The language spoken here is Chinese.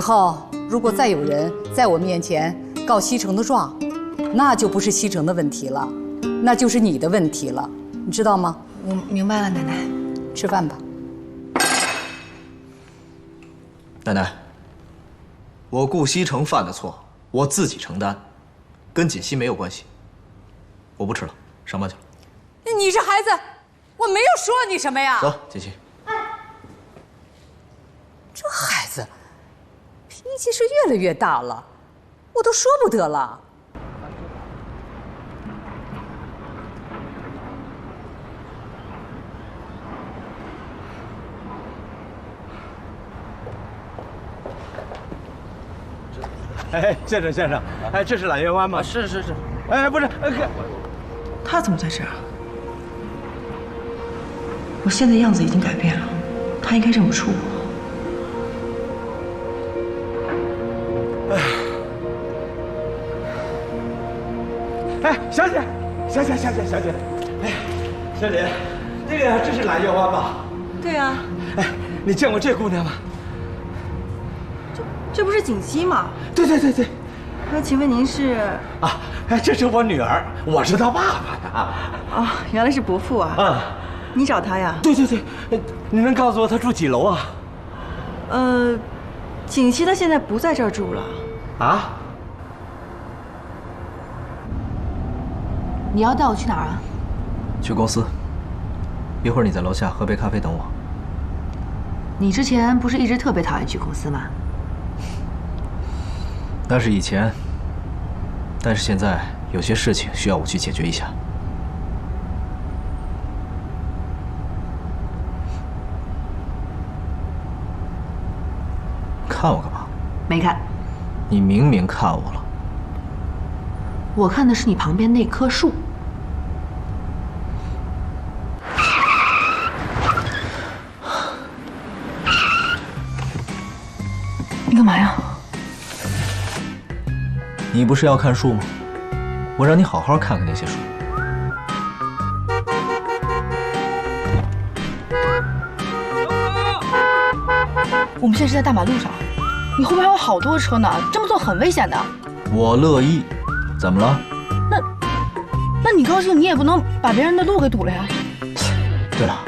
以後如果再有人在我面前告西城的状，那就不是西城的問题了，那就是你的问题了，你知道吗？我明白了，奶奶。吃饭吧。奶奶，我顾西城犯的错，我自己承担，跟锦溪没有关系。我不吃了，上班去了。你这孩子，我没有说你什么呀。走，锦溪。这孩子脾气是越来越大了，我都说不得了。哎，先生，哎，这是揽月湾吗？是。哎，不是，他怎么在这儿？我现在样子已经改变了，他应该认不出我。哎，小姐，哎，小姐，这是揽月湾吧？对啊，哎，你见过这姑娘吗？这不是锦溪吗？对。那请问您是？啊，哎，这是我女儿，我是她爸爸呀。啊，原来是伯父啊。啊，你找他呀？对，你能告诉我她住几楼啊？锦溪她现在不在这儿住了。啊？你要带我去哪儿啊？去公司。一会儿你在楼下喝杯咖啡等我。你之前不是一直特别讨厌去公司吗？那是以前，但是现在有些事情需要我去解决一下。看我干嘛？没看。你明明看我了。我看的是你旁边那棵树。你干嘛呀？你不是要看树吗？我让你好好看看那些树。我们现在是在大马路上，你后面还有好多车呢，这么做很危险的。我乐意，怎么了？那你高兴，你也不能把别人的路给堵了呀。对了，